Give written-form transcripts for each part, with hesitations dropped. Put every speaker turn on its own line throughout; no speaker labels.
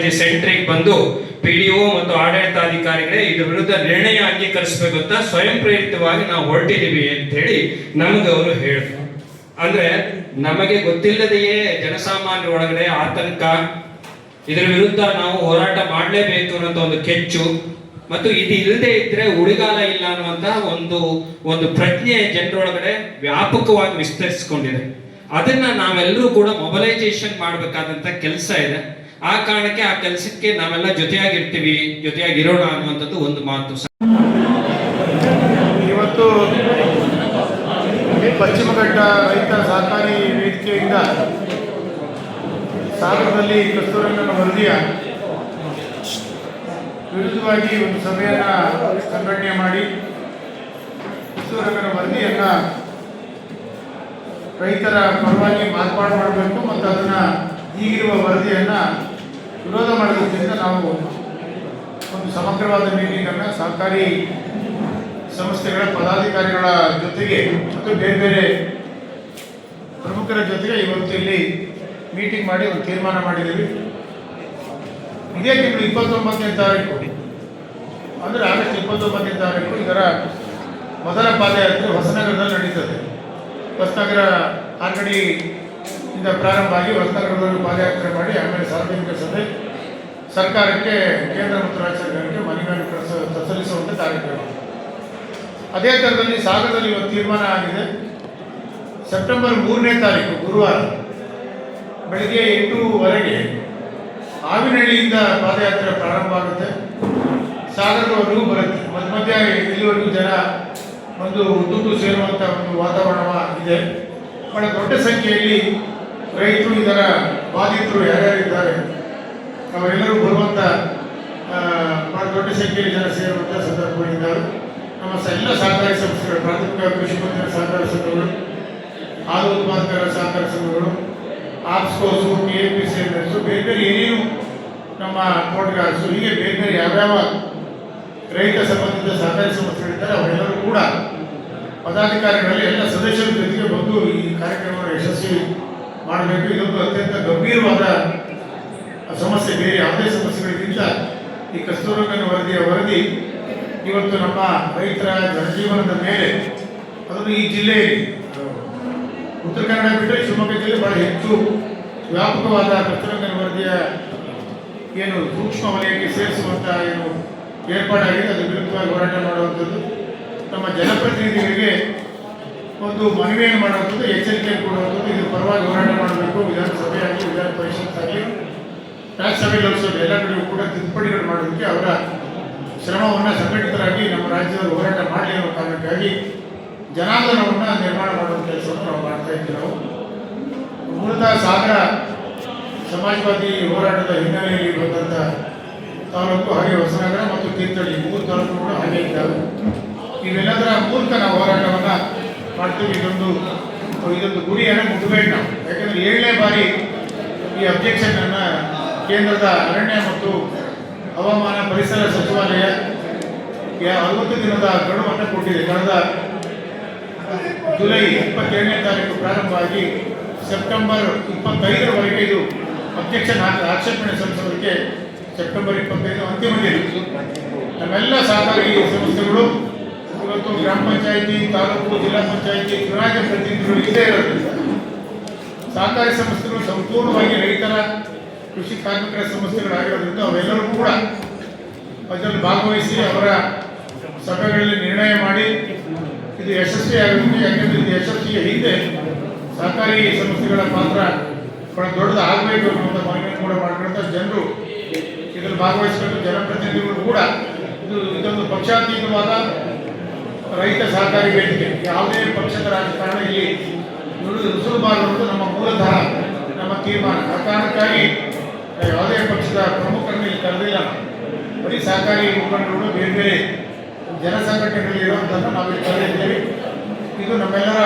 ಸರಿ ಸೆಂಟ್ರಿಗೆ ಬಂದು PDO ಮತ್ತು ಆಡಳಿತಾಧಿಕಾರಿಗಳೇ ಇದ್ರ ವಿರುದ್ಧ ನಿರ್ಣಯ ಅಂಗೀಕರಿಸಬೇಕು ಅಂತ ಸ್ವಯಂ ಪ್ರೇರಿತವಾಗಿ ನಾವು ಹೊರಟಿದೀವಿ ಅಂತ ಹೇಳಿ ನಮಗೆ ಅವರು ಹೇಳಿದ್ರು. ಅಂದ್ರೆ ನಮಗೆ ಗೊತ್ತಿಲ್ಲದೆಯೇ ಜನಸಾಮಾನ್ಯರ ಒಳಗಡೆ ಆತಂಕ, ಇದರ ವಿರುದ್ಧ ನಾವು ಹೋರಾಟ ಮಾಡಲೇಬೇಕು ಅನ್ನೋ ಒಂದು ಕೆಚ್ಚು ಮತ್ತು ಇದು ಇಲ್ಲದೆ ಇದ್ರೆ ಉಳಿಗಾಲ ಇಲ್ಲ ಅನ್ನುವಂತಹ ಒಂದು ಪ್ರಜ್ಞೆ ಜನರೊಳಗಡೆ ವ್ಯಾಪಕವಾಗಿ ವಿಸ್ತರಿಸಿಕೊಂಡಿದೆ. ಅದನ್ನ ನಾವೆಲ್ಲರೂ ಕೂಡ ಮೊಬಲೈಸೇಷನ್ ಮಾಡಬೇಕಾದಂತ ಕೆಲಸ ಇದೆ. ಆ ಕಾರಣಕ್ಕೆ ಆ ಕೆಲಸಕ್ಕೆ ನಾವೆಲ್ಲ ಜೊತೆಯಾಗಿರ್ತೀವಿ, ಜೊತೆಯಾಗಿರೋಣ ಅನ್ನುವಂಥದ್ದು ಒಂದು ಮಾತು.
ಇವತ್ತು ಪಶ್ಚಿಮ ಘಟ್ಟ ರೈತ ಸಹಕಾರಿ ವೇದಿಕೆಯಿಂದ ಸಾಗರದಲ್ಲಿ ಕಸ್ತೂರಂಗನ ವರದಿಯ ವಿರುದ್ಧವಾಗಿ ಒಂದು ಸಭೆಯನ್ನು ಸಂಘಟನೆ ಮಾಡಿ ಕಸ್ತೂರಂಗನ ವರದಿಯನ್ನು ರೈತರ ಪರವಾಗಿ ಮಾರ್ಪಾಡು ಮಾಡಬೇಕು ಮತ್ತು ಅದನ್ನು ಈಗಿರುವ ವರದಿಯನ್ನು ವಿರೋಧ ಮಾಡೋದ್ರಿಂದ ನಾವು ಒಂದು ಸಮಗ್ರವಾದ ಮೀಟಿಂಗನ್ನು ಸಹಕಾರಿ ಸಂಸ್ಥೆಗಳ ಪದಾಧಿಕಾರಿಗಳ ಜೊತೆಗೆ ಮತ್ತು ಬೇರೆ ಬೇರೆ ಪ್ರಮುಖರ ಜೊತೆಗೆ ಇವತ್ತು ಇಲ್ಲಿ ಮೀಟಿಂಗ್ ಮಾಡಿ ಒಂದು ತೀರ್ಮಾನ ಮಾಡಿದ್ದೀವಿ. ಇದೇ ತಿಂಗಳು 29ನೇ ತಾರೀಕು ಅಂದರೆ ಆಗಸ್ಟ್ 29ನೇ ತಾರೀಕು ಇದರ ಮೊದಲ ಪಾದಯಾತ್ರೆ ಹೊಸನಗರದಲ್ಲಿ ನಡೀತದೆ. ಹೊಸನಗರ ಅಂಗಡಿಯಿಂದ ಪ್ರಾರಂಭ ಆಗಿ ಹೊಸನಗರದಲ್ಲಿ ಪಾದಯಾತ್ರೆ ಮಾಡಿ ಆಮೇಲೆ ಸಾರ್ವಜನಿಕ ಸಭೆ, ಸರ್ಕಾರಕ್ಕೆ ಕೇಂದ್ರ ಮತ್ತು ರಾಜ್ಯ ಸರ್ಕಾರಕ್ಕೆ ಮನವಿಯನ್ನು ಸಲ್ಲಿಸುವಂಥ ಕಾರ್ಯಕ್ರಮ. ಅದೇ ಥರದಲ್ಲಿ ಸಾಗರದಲ್ಲಿ ಇವತ್ತು ತೀರ್ಮಾನ ಆಗಿದೆ. ಸೆಪ್ಟೆಂಬರ್ 3ನೇ ತಾರೀಕು ಗುರುವಾರ ಬೆಳಗ್ಗೆ 8:00 ಆವಿನಹಳ್ಳಿಯಿಂದ ಪಾದಯಾತ್ರೆ ಪ್ರಾರಂಭ ಆಗುತ್ತೆ. ಸಾಗರದವರೆಗೂ ಬರುತ್ತೆ. ಮಧ್ಯ ಇಲ್ಲಿವರೆಗೂ ಜನ ಒಂದು ಉದ್ದುದ್ದು ಸೇರುವಂಥ ಒಂದು ವಾತಾವರಣ ಇದೆ. ಬಹಳ ದೊಡ್ಡ ಸಂಖ್ಯೆಯಲ್ಲಿ ರೈತರು, ಇದರ ಬಾಧಿತರು ಯಾರ್ಯಾರಿದ್ದಾರೆ ಅವರೆಲ್ಲರೂ ಬರುವಂಥ ಬಹಳ ದೊಡ್ಡ ಸಂಖ್ಯೆಯಲ್ಲಿ ಜನ ಸೇರುವಂಥ ಸಂದರ್ಭಗಳಿದ್ದಾವೆ. ನಮ್ಮ ಎಲ್ಲ ಸಹಕಾರಿ ಸಂಸ್ಥೆಗಳು, ಪ್ರಾಥಮಿಕ ಕೃಷಿ ಪತ್ತಿನ ಸಹಕಾರ ಸಂಘಗಳು, ಹಾಲು ಉತ್ಪಾದಕರ ಸಹಕಾರ ಸಂಘಗಳು, ಆಪ್ಸ್ಕೋಸು, KFPC ಬೇರೆ ಬೇರೆ ಏನೇನು ನಮ್ಮ ತೋಟಗಾರಸು, ಹೀಗೆ ಬೇರೆ ಬೇರೆ ಯಾವ್ಯಾವ ರೈತ ಸಂಬಂಧಿತ ಸಹಕಾರಿ ಸಂಸ್ಥೆಗಳಿದ್ದಾರೆ ಅವರೆಲ್ಲರೂ ಕೂಡ ಪದಾಧಿಕಾರಿಗಳಲ್ಲಿ ಎಲ್ಲ ಸದಸ್ಯರ ಜೊತೆಗೆ ಬಂದು ಈ ಕಾರ್ಯಕ್ರಮವನ್ನು ಯಶಸ್ವಿ ಮಾಡಬೇಕು. ಇದೊಂದು ಅತ್ಯಂತ ಗಂಭೀರವಾದ ಸಮಸ್ಯೆ. ಬೇರೆ ಯಾವುದೇ ಸಮಸ್ಯೆಗಳಿಗಿಂತ ಈ ಕಸ್ತೂರಂಗನ ವರದಿ ಇವತ್ತು ನಮ್ಮ ರೈತರ ಜನಜೀವನದ ಮೇಲೆ, ಅದನ್ನು ಈ ಜಿಲ್ಲೆಯಲ್ಲಿ ಉತ್ತರ ಕನ್ನಡ ಬಿಟ್ಟರೆ ಶಿವಮೊಗ್ಗ ಜಿಲ್ಲೆ ಬಹಳ ಹೆಚ್ಚು ವ್ಯಾಪಕವಾದ ಕಸ್ತೂರಂಗನ ವರದಿಯ ಏನು ಸೂಕ್ಷ್ಮ ವಲಯಕ್ಕೆ ಸೇರಿಸುವಂಥ ಏನು ಏರ್ಪಾಡಾಗಿದೆ, ಅದರ ವಿರುದ್ಧವಾಗಿ ಹೋರಾಟ ಮಾಡುವಂಥದ್ದು, ನಮ್ಮ ಜನಪ್ರತಿನಿಧಿಗಳಿಗೆ ಒಂದು ಮನವಿಯನ್ನು ಮಾಡುವಂಥದ್ದು, ಎಚ್ಚರಿಕೆಯನ್ನು ಕೊಡುವಂಥದ್ದು, ಇದ್ರ ಪರವಾಗಿ ಹೋರಾಟ ಮಾಡಬೇಕು. ವಿಧಾನಸಭೆ ಆಗಲಿ, ವಿಧಾನ ಪರಿಷತ್ ಆಗಲಿ, ರಾಜ್ಯಸಭೆ, ಲೋಕಸಭೆ ಎಲ್ಲ ಕಡೆಗೂ ಕೂಡ ತಿದ್ದುಪಡಿಗಳು ಮಾಡೋದಕ್ಕೆ ಅವರ ಶ್ರಮವನ್ನು ಸಂಘಟಿತರಾಗಿ ನಮ್ಮ ರಾಜ್ಯದಲ್ಲಿ ಹೋರಾಟ ಮಾಡಲಿ ಅನ್ನೋ ಕಾರಣಕ್ಕಾಗಿ ಜನಾಂದೋಲನವನ್ನು ನಿರ್ಮಾಣ ಮಾಡುವ ಕೆಲಸವನ್ನು ನಾವು ಮಾಡ್ತಾ ಇದ್ದೀವಿ. ನಾವು ಮೂಲತಃ ಸಾಗರ ಸಮಾಜವಾದಿ ಹೋರಾಟದ ಹಿನ್ನೆಲೆಯಲ್ಲಿ ಬಂದಂಥ ತಾಲೂಕು, ಹಾಗೆ ಹೊಸನಗರ ಮತ್ತು ತೀರ್ಥಹಳ್ಳಿ 3 ತಾಲೂಕು ಕೂಡ ಹಾಗೆ ಇದ್ದಾವೆ. ಇವೆಲ್ಲದರ ಮೂಲಕ ನಾವು ಹೋರಾಟವನ್ನು ಮಾಡ್ತೀವಿ. ಇದೊಂದು ಗುರಿಯನ್ನು ಮುಟ್ಟಬೇಕು ನಾವು. ಯಾಕೆಂದರೆ 7ನೇ ಬಾರಿ ಈ ಅಬ್ಜೆಕ್ಷನನ್ನು ಕೇಂದ್ರದ ಅರಣ್ಯ ಮತ್ತು ಹವಾಮಾನ ಪರಿಸರ ಸಚಿವಾಲಯ 60 ದಿನದ ಗಡುವನ್ನು ಕೊಟ್ಟಿದೆ. ಕಳೆದ ಜುಲೈ 27ನೇ ತಾರೀಕು ಪ್ರಾರಂಭ ಆಗಿ ಸೆಪ್ಟೆಂಬರ್ 25ರವರೆಗೆ ಇದು ಅಬ್ಜೆಕ್ಷನ್ ಆಕ್ಷೇಪಣೆ ಸಲ್ಲಿಸೋದಕ್ಕೆ ಸೆಪ್ಟೆಂಬರ್ 25 ಅಂತಿಮ ದಿನ. ನಮ್ಮೆಲ್ಲ ಸಹಕಾರಿ ಸಂಸ್ಥೆಗಳು ಇವತ್ತು ಗ್ರಾಮ ಪಂಚಾಯಿತಿ, ತಾಲೂಕು, ಜಿಲ್ಲಾ ಪಂಚಾಯಿತಿ ಚುನಾಯಿತ ಪ್ರತಿನಿಧಿಗಳು ಇದೇ ಇರೋದ್ರಿಂದ ಸಹಕಾರಿ ಸಂಸ್ಥೆಗಳು ಸಂಪೂರ್ಣವಾಗಿ ರೈತರ, ಕೃಷಿ ಕಾರ್ಮಿಕರ ಸಂಸ್ಥೆಗಳಾಗಿರೋದ್ರಿಂದ ಅವೆಲ್ಲರೂ ಕೂಡ ಅದರಲ್ಲಿ ಭಾಗವಹಿಸಿ ಅವರ ಸಭೆಗಳಲ್ಲಿ ನಿರ್ಣಯ ಮಾಡಿ ಇದು ಯಶಸ್ವಿಯಾಗುತ್ತೆ. ಯಾಕೆಂದರೆ ಇದು ಯಶಸ್ವಿಯ ಹಿಂದೆ ಸಹಕಾರಿ ಸಂಸ್ಥೆಗಳ ಪಾತ್ರ ಬಹಳ ದೊಡ್ಡದು ಆಗಬೇಕು ಅನ್ನುವಂಥ ಮನವಿಯನ್ನು ಕೂಡ ಮಾಡ್ಕೊಂತ ಜನರು ಇದರಲ್ಲಿ ಭಾಗವಹಿಸಬೇಕು. ಜನಪ್ರತಿನಿಧಿಗಳು ಕೂಡ ಇದೊಂದು ಪಕ್ಷಾತೀತವಾದ ರೈತ ಸಹಕಾರಿ ವೇದಿಕೆ, ಯಾವುದೇ ಪಕ್ಷದ ರಾಜಕಾರಣ ಇಲ್ಲಿ ನುಸುಳಬಾರದು ನಮ್ಮ ಮೂಲತಃ ನಮ್ಮ ತೀರ್ಮಾನ. ಆ ಕಾರಣಕ್ಕಾಗಿ ಯಾವುದೇ ಪಕ್ಷದ ಪ್ರಮುಖರನ್ನು ಇಲ್ಲಿ ಕರೆದಿಲ್ಲ. ಬರೀ ಸಹಕಾರಿ ಮುಖಂಡರು, ಬೇರೆ ಬೇರೆ ಜನಸಂಘಟನೆಗಳಿರುವಂಥದ್ದು ನಾವು ಇಲ್ಲಿ ಕರೆದಿದ್ದೇವೆ. ಇದು ನಮ್ಮೆಲ್ಲರ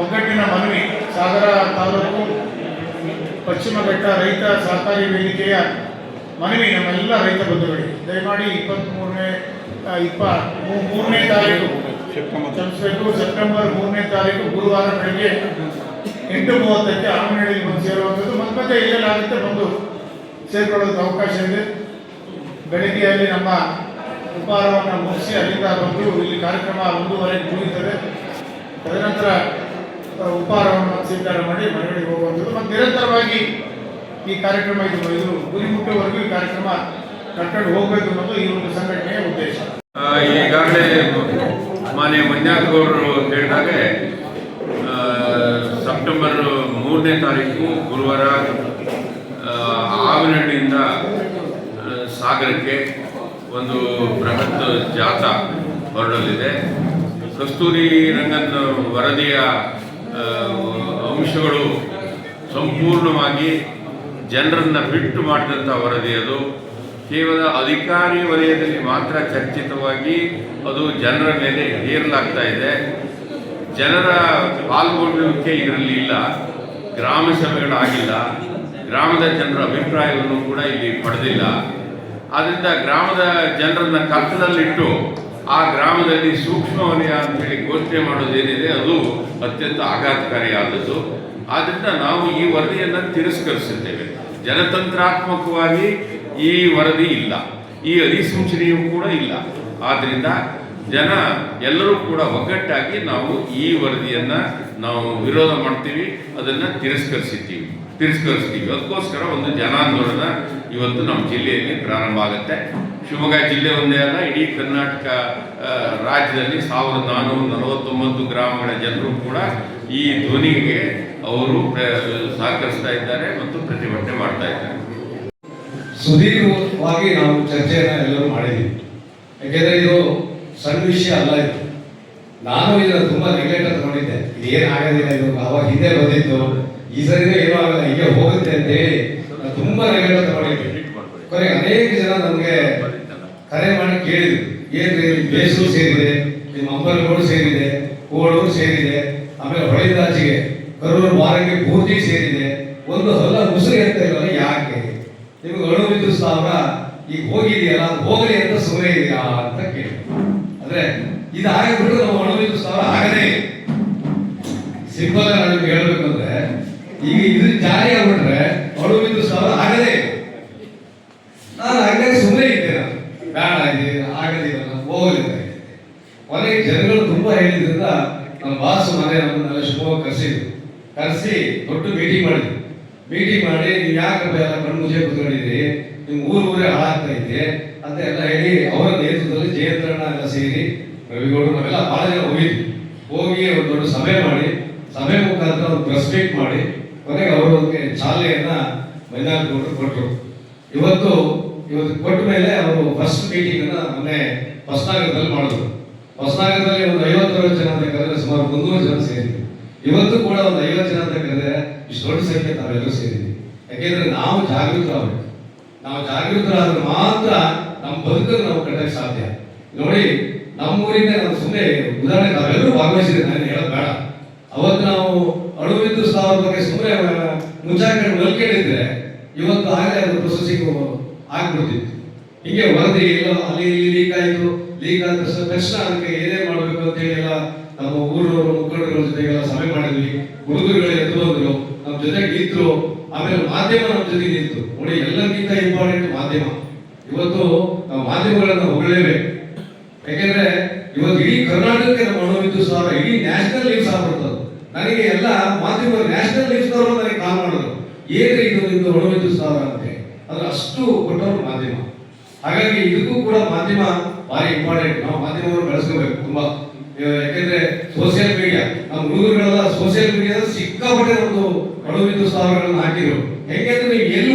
ಒಗ್ಗಟ್ಟಿನ ಮನವಿ. ಸಾಗರ ತಾಲೂಕು ಪಶ್ಚಿಮ ಘಟ್ಟ ರೈತ ಸಹಕಾರಿ ವೇದಿಕೆಯ ಮನವಿ ನಮ್ಮೆಲ್ಲ ರೈತ ಬಂಧುಗಳಿಗೆ, ದಯಮಾಡಿ 3ನೇ ತಾರೀಕು ಕ್ಷಮಿಸಬೇಕು. ಸೆಪ್ಟೆಂಬರ್ 3ನೇ ತಾರೀಕು ಗುರುವಾರ ಬೆಳಗ್ಗೆ 8:30ಕ್ಕೆ ಆವಿನಹಳ್ಳಿಗೆ ಬಂದು ಸೇರುವಂಥದ್ದು. ಮತ್ತೆ ಎಲ್ಲೆಲ್ಲಾಗುತ್ತೆ ಬಂದು ಸೇರ್ಕೊಳ್ಳೋದಕ್ಕೆ ಅವಕಾಶ ಇದೆ. ಬೆಳಗ್ಗೆ ಅಲ್ಲಿ ನಮ್ಮ ಉಪಹಾರವನ್ನು ಮುಗಿಸಿ ಅಲ್ಲಿಂದ ಬಂದು ಇಲ್ಲಿ ಕಾರ್ಯಕ್ರಮ 1:30ಕ್ಕೆ ಮುಗಿಯುತ್ತದೆ. ತದನಂತರ ಉಪಹಾರವನ್ನು ಸ್ವೀಕಾರ ಮಾಡಿ ಮನೆಗಳಿಗೆ ಹೋಗುವಂಥದ್ದು ಮತ್ತು ನಿರಂತರವಾಗಿ ಈ ಕಾರ್ಯಕ್ರಮ ಇದು ಗುರಿ ಮುಟ್ಟುವವರೆಗೂ ಈ ಕಾರ್ಯಕ್ರಮ ಕಟ್ಕೊಂಡು ಹೋಗಬೇಕು ಅನ್ನೋದು ಈ ಒಂದು ಸಂಘಟನೆಯ ಉದ್ದೇಶ.
ಈಗಾಗಲೇ ಮಾನ್ಯ ಮಂಜಾಗೌಡರು ಹೇಳಿದಾಗೆ ಸೆಪ್ಟೆಂಬರ್ 3ನೇ ತಾರೀಕು ಗುರುವಾರ ಆವಿನಹಳ್ಳಿಯಿಂದ ಸಾಗರಕ್ಕೆ ಒಂದು ಬೃಹತ್ ಜಾಥಾ ಹೊರಡಲಿದೆ. ಕಸ್ತೂರಿ ರಂಗನ್ ವರದಿಯ ಅಂಶಗಳು ಸಂಪೂರ್ಣವಾಗಿ ಜನರನ್ನು ಬಿಟ್ಟು ಮಾಡಿದಂಥ ವರದಿ. ಅದು ಕೇವಲ ಅಧಿಕಾರಿ ವಲಯದಲ್ಲಿ ಮಾತ್ರ ಚರ್ಚಿತವಾಗಿ ಅದು ಜನರ ಮೇಲೆ ಹೇರಲಾಗ್ತಾ ಇದೆ. ಜನರ ಪಾಲ್ಗೊಳ್ಳುವಿಕೆ ಇದರಲ್ಲಿ ಇಲ್ಲ, ಗ್ರಾಮ ಸಭೆಗಳಾಗಿಲ್ಲ, ಗ್ರಾಮದ ಜನರ ಅಭಿಪ್ರಾಯವನ್ನು ಕೂಡ ಇಲ್ಲಿ ಪಡೆದಿಲ್ಲ. ಆದ್ದರಿಂದ ಗ್ರಾಮದ ಜನರನ್ನ ಕತ್ತಲಲ್ಲಿಟ್ಟು ಆ ಗ್ರಾಮದಲ್ಲಿ ಸೂಕ್ಷ್ಮ ವಲಯ ಅಂತೇಳಿ ಘೋಷಣೆ ಮಾಡೋದೇನಿದೆ ಅದು ಅತ್ಯಂತ ಆಘಾತಕಾರಿಯಾದದ್ದು. ಆದ್ದರಿಂದ ನಾವು ಈ ವರದಿಯನ್ನು ತಿರಸ್ಕರಿಸಿದ್ದೇವೆ. ಜನತಂತ್ರಾತ್ಮಕವಾಗಿ ಈ ವರದಿ ಇಲ್ಲ, ಈ ಅಧಿಸೂಚನೆಯೂ ಕೂಡ ಇಲ್ಲ. ಆದ್ದರಿಂದ ಜನ ಎಲ್ಲರೂ ಕೂಡ ಒಗ್ಗಟ್ಟಾಗಿ ನಾವು ಈ ವರದಿಯನ್ನು ನಾವು ವಿರೋಧ ಮಾಡ್ತೀವಿ, ಅದನ್ನು ತಿರಸ್ಕರಿಸ್ತೀವಿ. ಅದಕ್ಕೋಸ್ಕರ ಒಂದು ಜನಾಂದೋಲನ ಇವತ್ತು ನಮ್ಮ ಜಿಲ್ಲೆಯಲ್ಲಿ ಪ್ರಾರಂಭ ಆಗುತ್ತೆ. ಶಿವಮೊಗ್ಗ ಜಿಲ್ಲೆ ಒಂದೇ ಅಲ್ಲ, ಇಡೀ ಕರ್ನಾಟಕ ರಾಜ್ಯದಲ್ಲಿ 1449 ಗ್ರಾಮಗಳ ಜನರು ಕೂಡ ಈ ಧ್ವನಿಗೆ ಅವರು ಸಹಕರಿಸ್ತಾ ಇದ್ದಾರೆ ಮತ್ತು ಪ್ರತಿಭಟನೆ ಮಾಡ್ತಾ ಇದ್ದಾರೆ.
ಸುದೀರ್ಘವಾಗಿ ನಾವು ಚರ್ಚೆಯನ್ನು ಎಲ್ಲರೂ ಮಾಡಿದ್ದೀವಿ. ಯಾಕೆಂದರೆ ಇದು ಸಣ್ಣ ವಿಷಯ ಅಲ್ಲ. ಇದು ನಾನು ಇದನ್ನು ತುಂಬ ನೆಗ್ಲೆಕ್ಟ್ ತಗೊಂಡಿದ್ದೆ. ಇದೇನು ಆಗೋದಿಲ್ಲ, ಇದು ಅವಾಗ ಹಿಂದೆ ಬಂದಿತ್ತು, ಈ ಸರಿನೇ ಏನೂ ಆಗಲ್ಲ, ಹೀಗೆ ಹೋಗುತ್ತೆ ಅಂತೇಳಿ ನಾನು ತುಂಬ ನೆಗ್ಲೆಕ್ಟ್ ತಗೊಂಡಿದ್ದೆ. ಕೊನೆಗೆ ಅನೇಕ ಜನ ನಮಗೆ ಕರೆ ಮಾಡಿ ಕೇಳಿದ್ರು, ಏನ್ರಿ ಬೇಸೂರು ಸೇರಿದೆ, ನಿಮ್ಮ ಅಂಬಲಗೋಡು ಸೇರಿದೆ, ಕೋಳೂರು ಸೇರಿದೆ, ಆಮೇಲೆ ಹೊಳೆದಾಚಿಗೆ ಕರೂರು ವಾರಕ್ಕೆ ಪೂರ್ತಿ ಸೇರಿದೆ, ಒಂದು ಹೊಲ ಮುಸುರಿ ಅಂತ ಇರಲ್ಲ, ಯಾಕೆ ನಿಮಗೆ ಅಣು ವಿದ್ಯುತ್ ಸ್ಥಾವರ ಈಗ ಹೋಗಿದೆಯಲ್ಲ, ಹೋಗಲಿ ಅಂತ ಸುಮ್ಮನೆ ಇದೆಯಾ ಅಂತ ಕೇಳಿ. ಅಂದ್ರೆ ಇದು ಆಗಿಬಿಟ್ಟು ನಾವು ಅಣು ವಿದ್ಯುತ್ ಸ್ಥಾವರ ಆಗದೇ ಸಿಂಪಲ್ ಆಗಿ ನಿಮ್ಗೆ ಹೇಳ್ಬೇಕಂದ್ರೆ ಈಗ ಇದು ಜಾರಿ ಆಗ್ಬಿಟ್ರೆ ಅಣು ವಿದ್ಯುತ್ ಸ್ಥಾವರ ಆಗದೇ. ನಾನು ಹಾಗಾಗಿ ಸುಮ್ಮನೆ ಇದ್ದೆ, ನಾನು ಬೇಡ ಇದೆ ಆಗದಿಲ್ಲ, ಹೋಗಲಿಲ್ಲ. ಕೊನೆಗೆ ಜನಗಳು ತುಂಬಾ ಹೇಳಿದ್ರಿಂದ ನಮ್ಮ ಬಾಸು ಮನೆ ನಮ್ಮನ್ನೆಲ್ಲ ಶಿವಮೊಗ್ಗ ಕರೆಸಿ ದೊಡ್ಡ ಮೀಟಿಂಗ್ ಮಾಡಿದ್ರು. ಮೀಟಿಂಗ್ ಮಾಡಿ ನೀವು ಯಾಕಪ್ಪ ಎಲ್ಲ ಕಣ್ಣು ಮುಚ್ಚೆ ಕೂತ್ಕೊಂಡಿದ್ರಿ, ನಿಮ್ ಊರೇ ಹಾಳಾಗ್ತಾ ಇದೆ ಅಂತ ಎಲ್ಲ ಹೇಳಿ ಅವರ ನೇತೃತ್ವದಲ್ಲಿ ಜಯಂತ್ರಣ್ಣ ಎಲ್ಲ ಸೇರಿ ರವಿಗೌಡರು ನಾವೆಲ್ಲ ಬಹಳ ಜನ ಹೋಗಿ ಒಂದು ದೊಡ್ಡ ಸಭೆ ಮಾಡಿ, ಸಭೆ ಮುಖಾಂತರ ಒಂದು ಪ್ರೆಸ್ ಮೀಟ್ ಮಾಡಿ ಕೊನೆಗೆ ಅವರು ಚಾಲನೆಯನ್ನ ಮಂಜಾಗೌಡರು ಕೊಟ್ಟರು. ಇವತ್ತು ಕೊಟ್ಟ ಮೇಲೆ ಅವರು ಫಸ್ಟ್ ಮೀಟಿಂಗ್ ಅನ್ನ ಮೊನ್ನೆ ಹೊಸನಗರದಲ್ಲಿ ಮಾಡಿದ್ರು. ಹೊಸನಗರದಲ್ಲಿ ಒಂದು 50 ಜನ ಅಂತ ಕರೆದ್ರೆ ಸುಮಾರು 300 ಜನ ಸೇರಿದ್ರು. ಇವತ್ತು ಕೂಡ ಒಂದು 50 ಜನ ಅಂತ ಕರೆದ್ರೆ ಇಷ್ಟು ದೊಡ್ಡ ಸಂಖ್ಯೆ ನಾವೆಲ್ಲರೂ ಸೇರಿದ್ವಿ. ಯಾಕೆಂದ್ರೆ ನಾವು ಜಾಗೃತರಾಗಬೇಕು. ನಾವು ಜಾಗೃತರಾದ್ರೆ ಮಾತ್ರ ನಮ್ಮ ಬದುಕನ್ನು ನಾವು ಕಟ್ಟಕ್ಕೆ ಸಾಧ್ಯ. ನೋಡಿ, ನಮ್ಮೂರಿಂದ ನಾವು ಸುಮ್ಮನೆ ಉದಾಹರಣೆ ನಾವೆಲ್ಲರೂ ಭಾಗವಹಿಸಿದ್ರೆ ನಾನು ಹೇಳೋದು ಬೇಡ. ಅವತ್ತು ನಾವು ಅಣು ವಿದ್ಯುತ್ ಸ್ಥಾವರದ ಬಗ್ಗೆ ಸುಮ್ಮನೆ ಮುಚ್ಚಾಕೊಂಡು ಮಲ್ಕೊಂಡಿದ್ರೆ ಇವತ್ತು ಆಗಲೇ ಅದು ಪ್ರೊಸೆಸಿಂಗ್ ಆಗ್ಬಿಡ್ತಿತ್ತು. ಹಿಂಗೆ ವರದಿ ಇಲ್ಲ, ಅಲ್ಲಿ ಲೀಕ್ ಆಯಿತು, ಲೀಕ್ ಆದ ತಕ್ಷಣ ಅದಕ್ಕೆ ಏನೇನು ಮಾಡಬೇಕು ಅಂತ ಹೇಳಿ ಎಲ್ಲ ನಮ್ಮ ಊರವರು ಮುಖಂಡರುಗಳ ಜೊತೆಗೆಲ್ಲ ಸಭೆ ಮಾಡಿದ್ವಿ. ಹುಡುಗರುಗಳು ಎದ್ದು ಬಂದ್ರು, ನಮ್ಮ ಜೊತೆಗೆ ನಿಂತರು. ಆಮೇಲೆ ಮಾಧ್ಯಮ ನಮ್ಮ ಜೊತೆಗೆ ನಿಂತು. ನೋಡಿ, ಎಲ್ಲರಿಗಿಂತ ಇಂಪಾರ್ಟೆಂಟ್ ಮಾಧ್ಯಮ. ಇವತ್ತು ನಾವು ಮಾಧ್ಯಮಗಳನ್ನು ಹೊಗಳಲೇಬೇಕು. ಯಾಕೆಂದ್ರೆ ಇವತ್ತು ಇಡೀ ಕರ್ನಾಟಕಕ್ಕೆ ನಮ್ಮ ಅಣು ವಿದ್ಯುತ್ ಸ್ಥಾವರ ಇಡೀ ನ್ಯಾಷನಲ್ ನ್ಯೂಸ್ ಆಗ್ಬಿಡ್ತದೆ. ನನಗೆ ಎಲ್ಲ ಮಾಧ್ಯಮ ನ್ಯಾಷನಲ್ ನ್ಯೂಸ್ ಅವರು ನನಗೆ ಕಾಲ್ ಮಾಡಿದ್ರು, ಏನ್ರಿ ಇದು ಅಣು ವಿದ್ಯುತ್ ಸ್ಥಾವರ ಅಂತ. ಅದ್ರ ಅಷ್ಟು ಕೊಟ್ಟವರು ಮಾಧ್ಯಮ. ಹಾಗಾಗಿ ಇದಕ್ಕೂ ಕೂಡ ಮಾಧ್ಯಮ ಭಾರಿ ಇಂಪಾರ್ಟೆಂಟ್. ನಾವು ಮಾಧ್ಯಮವನ್ನು ಬೆಳೆಸ್ಕೋಬೇಕು ತುಂಬಾ. ಯಾಕೆಂದ್ರೆ ಸೋಷಿಯಲ್ ಮೀಡಿಯಾ, ನಮ್ಮ ಹುಡುಗರುಗಳೆಲ್ಲ ಸೋಷಿಯಲ್ ಮೀಡಿಯಾದಲ್ಲಿ ಸಿಕ್ಕಾಪಟ್ಟೆ ಒಂದು ಅಣು ವಿದ್ಯುತ್ ಸ್ಥಾವರಗಳನ್ನು ಹಾಕಿದ್ರು. ಹೆಂಗೆ ನೀವು ಎಲ್ಲಿ